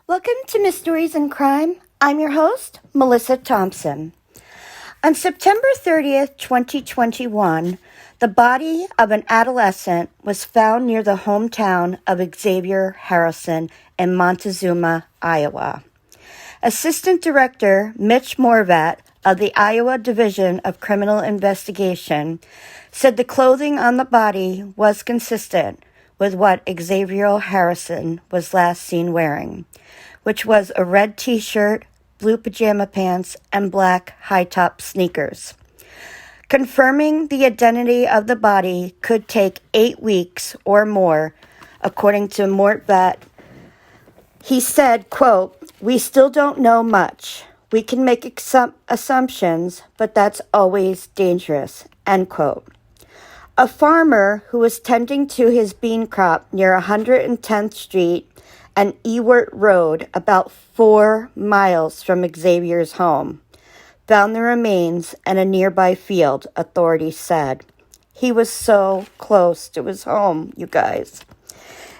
Welcome to Mysteries and Crime. I'm your host, Melissa Thompson. On September 30th, 2021, the body of an adolescent was found near the hometown of Xavier Harrelson in Montezuma, Iowa. Assistant Director Mitch Morvat of the Iowa Division of Criminal Investigation said the clothing on the body was consistent with what Xavier Harrelson was last seen wearing, which was a red t-shirt, blue pajama pants, and black high-top sneakers. Confirming the identity of the body could take 8 weeks or more, according to Morvat. He said, quote, "We still don't know much. We can make assumptions, but that's always dangerous," end quote. A farmer who was tending to his bean crop near 110th Street and Ewart Road, about 4 miles from Xavier's home, found the remains in a nearby field, authorities said. He was so close to his home, you guys.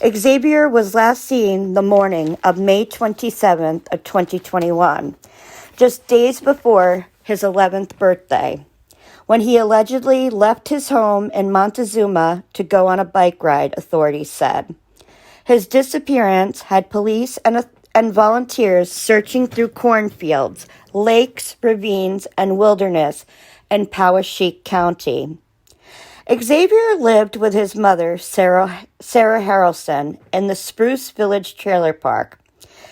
Xavier was last seen the morning of May 27th of 2021, just days before his 11th birthday, when he allegedly left his home in Montezuma to go on a bike ride, authorities said. His disappearance had police and volunteers searching through cornfields, lakes, ravines, and wilderness in Poweshiek County. Xavier lived with his mother, Sarah Harrelson, in the Spruce Village trailer park.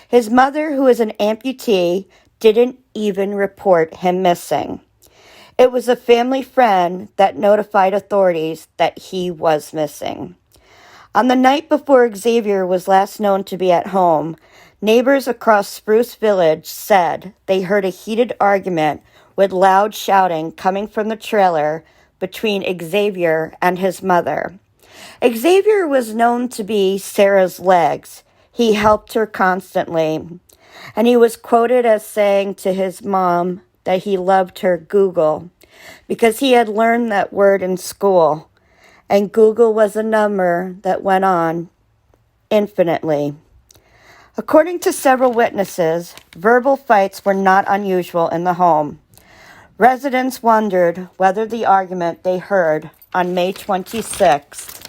His mother, who is an amputee, didn't even report him missing. It was a family friend that notified authorities that he was missing. On the night before Xavier was last known to be at home, neighbors across Spruce Village said they heard a heated argument with loud shouting coming from the trailer between Xavier and his mother. Xavier was known to be Sarah's legs. He helped her constantly, and he was quoted as saying to his mom that he loved her Google because he had learned that word in school, and Google was a number that went on infinitely. According to several witnesses, verbal fights were not unusual in the home. Residents wondered whether the argument they heard on May 26th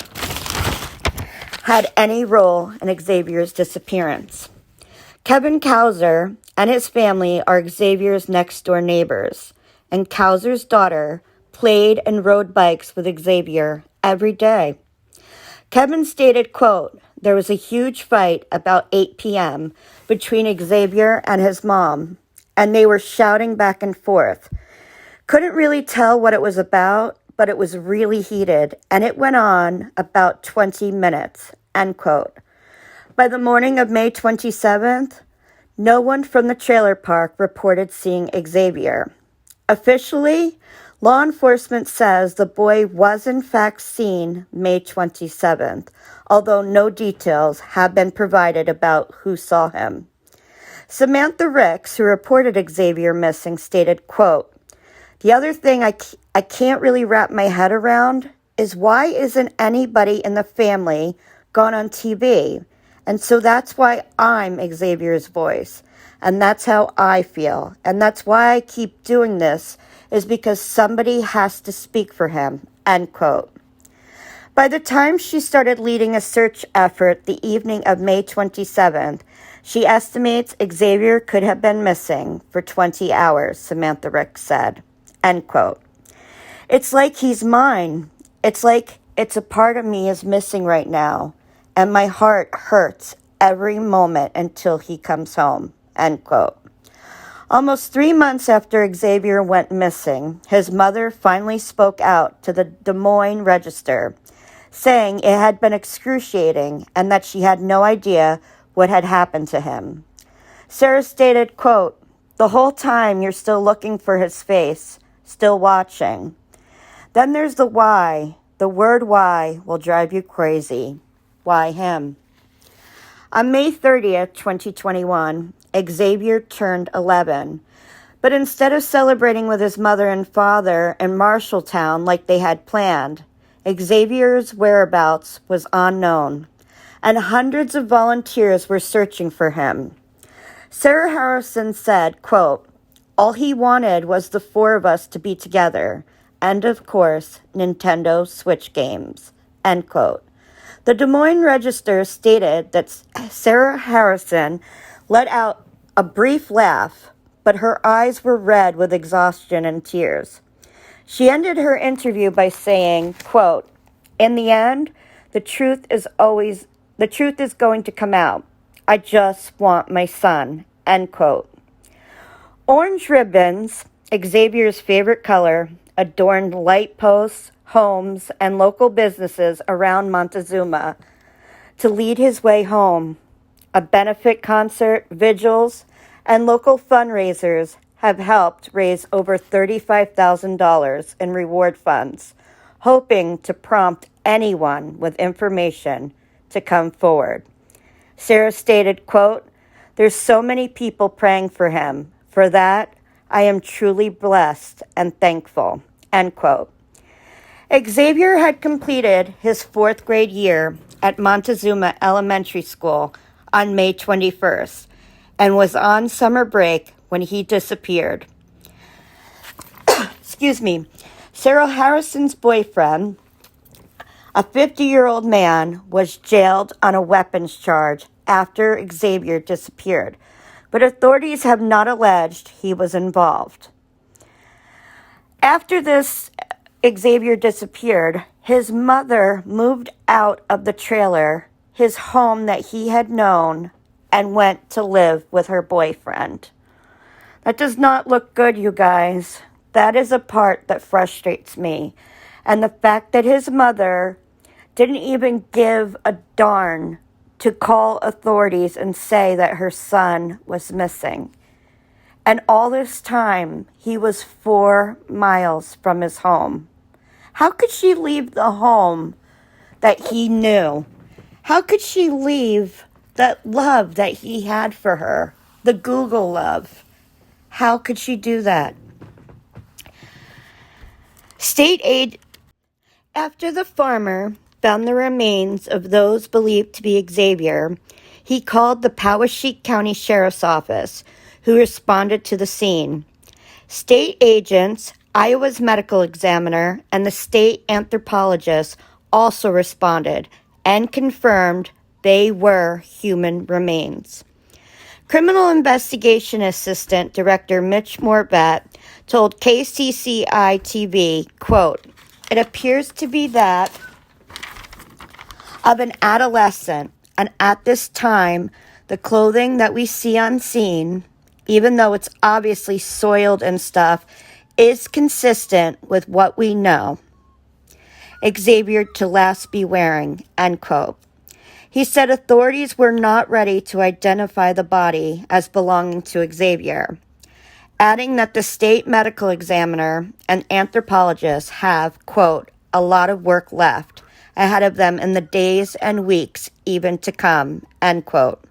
had any role in Xavier's disappearance. Kevin Kauser and his family are Xavier's next-door neighbors, and Kauser's daughter played and rode bikes with Xavier every day. Kevin stated, quote, "There was a huge fight about 8 p.m. between Xavier and his mom, and they were shouting back and forth. Couldn't really tell what it was about, but it was really heated, and it went on about 20 minutes, end quote. By the morning of May 27th, no one from the trailer park reported seeing Xavier. Officially, law enforcement says the boy was in fact seen May 27th, although no details have been provided about who saw him. Samantha Ricks, who reported Xavier missing, stated, quote, "The other thing I can't really wrap my head around is why isn't anybody in the family gone on TV? And so that's why I'm Xavier's voice. And that's how I feel. And that's why I keep doing this, is because somebody has to speak for him," end quote. By the time she started leading a search effort the evening of May 27th, she estimates Xavier could have been missing for 20 hours, Samantha Ricks said, end quote. "It's like he's mine. It's like it's a part of me is missing right now, and my heart hurts every moment until he comes home," end quote. Almost 3 months after Xavier went missing, his mother finally spoke out to the Des Moines Register, saying it had been excruciating and that she had no idea what had happened to him. Sarah stated, quote, "The whole time you're still looking for his face, still watching. Then there's the why. The word why will drive you crazy. Why him?" On May 30th, 2021, Xavier turned 11, but instead of celebrating with his mother and father in Marshalltown like they had planned, Xavier's whereabouts was unknown, and hundreds of volunteers were searching for him. Sarah Harrelson said, quote, "All he wanted was the four of us to be together, and of course, Nintendo Switch games," end quote. The Des Moines Register stated that Sarah Harrelson let out a brief laugh, but her eyes were red with exhaustion and tears. She ended her interview by saying, quote, "In the end, the truth is going to come out. I just want my son," end quote. Orange ribbons, Xavier's favorite color, adorned light posts, homes, and local businesses around Montezuma to lead his way home. A benefit concert, vigils, and local fundraisers have helped raise over $35,000 in reward funds, hoping to prompt anyone with information to come forward. Sarah stated, quote, "There's so many people praying for him. For that, I am truly blessed and thankful," end quote. Xavier had completed his fourth grade year at Montezuma Elementary School on May 21st and was on summer break when he disappeared. Excuse me. Sarah Harrison's boyfriend, a 50-year-old man, was jailed on a weapons charge after Xavier disappeared, but authorities have not alleged he was involved. After this Xavier disappeared, his mother moved out of the trailer, his home that he had known, and went to live with her boyfriend. That does not look good, you guys. That is a part that frustrates me. And the fact that his mother didn't even give a darn to call authorities and say that her son was missing. And all this time, he was 4 miles from his home. How could she leave the home that he knew? How could she leave that love that he had for her, the Google love? How could she do that? State aid. After the farmer found the remains of those believed to be Xavier, he called the Poweshiek County Sheriff's Office, who responded to the scene. State agents, Iowa's medical examiner, and the state anthropologist also responded and confirmed they were human remains. Criminal Investigation Assistant Director Mitch Morbat told KCCI-TV, quote, "It appears to be that of an adolescent, and at this time, the clothing that we see on scene, even though it's obviously soiled and stuff, is consistent with what we know Xavier to last be wearing," end quote. He said authorities were not ready to identify the body as belonging to Xavier, adding that the state medical examiner and anthropologists have, quote, "a lot of work left ahead of them in the days and weeks even to come," end quote.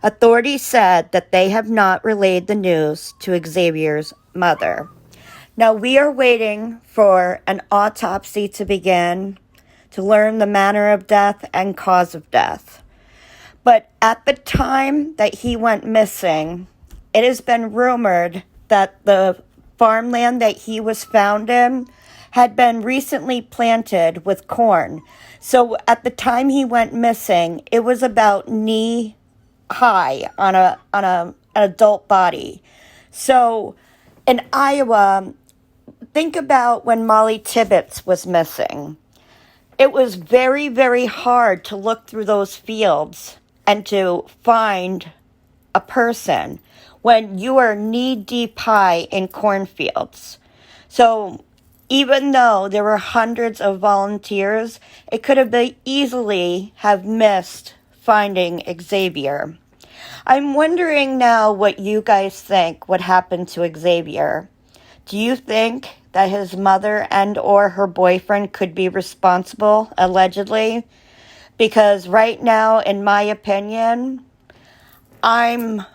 Authorities said that they have not relayed the news to Xavier's mother. Now, we are waiting for an autopsy to begin to learn the manner of death and cause of death. But at the time that he went missing, it has been rumored that the farmland that he was found in had been recently planted with corn. So at the time he went missing, it was about knee high on an adult body. So in Iowa, think about when Molly Tibbetts was missing. It was very, very hard to look through those fields and to find a person when you are knee-deep high in cornfields. So even though there were hundreds of volunteers, it could have been easily have missed finding Xavier. I'm wondering now what you guys think would happen to Xavier. Do you think that his mother and or her boyfriend could be responsible, allegedly? Because right now, in my opinion, I'm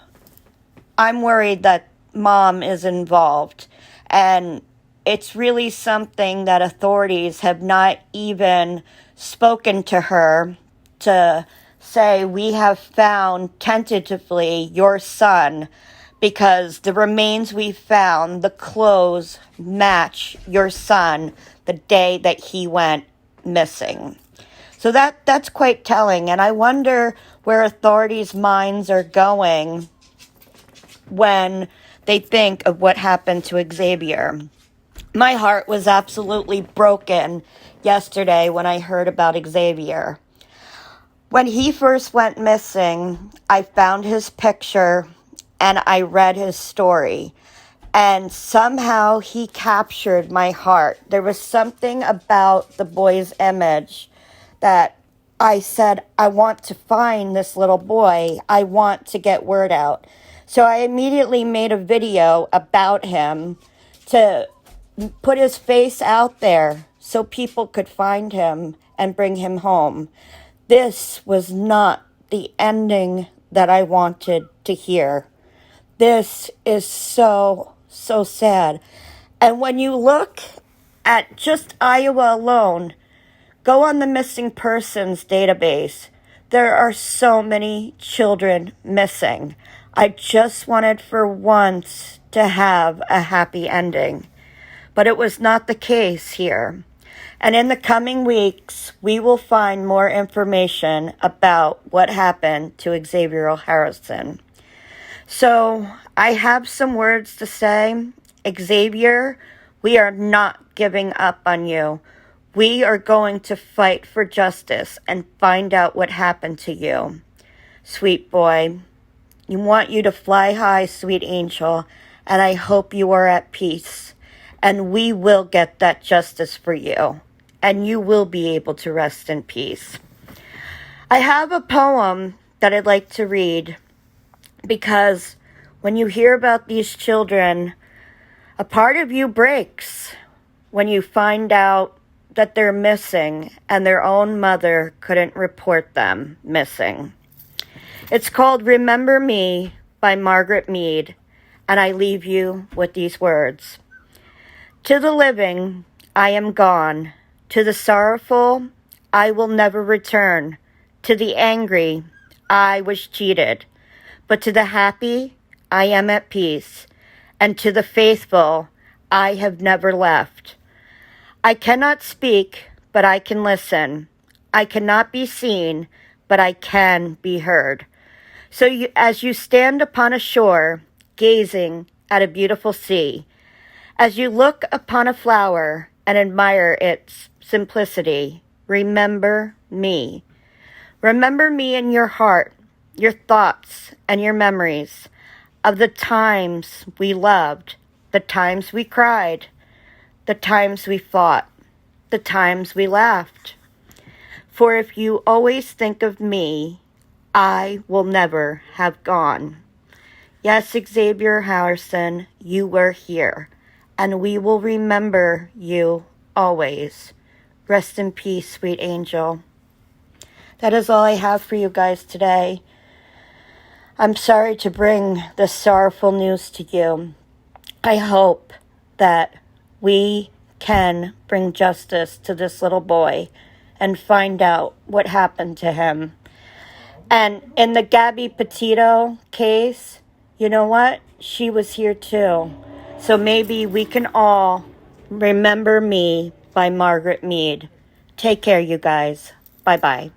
worried that mom is involved. And it's really something that authorities have not even spoken to her to say, "We have found tentatively your son because the remains we found, the clothes match your son the day that he went missing." So that's quite telling, and I wonder where authorities' minds are going when they think of what happened to Xavier. My heart was absolutely broken yesterday when I heard about Xavier. When he first went missing, I found his picture and I read his story. And somehow he captured my heart. There was something about the boy's image that I said, I want to find this little boy. I want to get word out. So I immediately made a video about him to put his face out there so people could find him and bring him home. This was not the ending that I wanted to hear. This is so, so sad. And when you look at just Iowa alone, go on the missing persons database. There are so many children missing. I just wanted for once to have a happy ending. But it was not the case here. And in the coming weeks, we will find more information about what happened to Xavier Harrelson. So I have some words to say. Xavier, we are not giving up on you. We are going to fight for justice and find out what happened to you. Sweet boy, we want you to fly high, sweet angel, and I hope you are at peace. And we will get that justice for you, and you will be able to rest in peace. I have a poem that I'd like to read, because when you hear about these children, a part of you breaks when you find out that they're missing and their own mother couldn't report them missing. It's called Remember Me by Margaret Mead, and I leave you with these words. To the living, I am gone. To the sorrowful, I will never return. To the angry, I was cheated. But to the happy, I am at peace. And to the faithful, I have never left. I cannot speak, but I can listen. I cannot be seen, but I can be heard. So as you stand upon a shore, gazing at a beautiful sea, as you look upon a flower and admire its simplicity, remember me. Remember me in your heart, your thoughts, and your memories of the times we loved, the times we cried, the times we fought, the times we laughed. For if you always think of me, I will never have gone. Yes, Xavier Harrelson, you were here, and we will remember you always. Rest in peace, sweet angel. That is all I have for you guys today. I'm sorry to bring this sorrowful news to you. I hope that we can bring justice to this little boy and find out what happened to him. And in the Gabby Petito case, you know what? She was here too. So maybe we can all remember me by Margaret Mead. Take care, you guys. Bye-bye.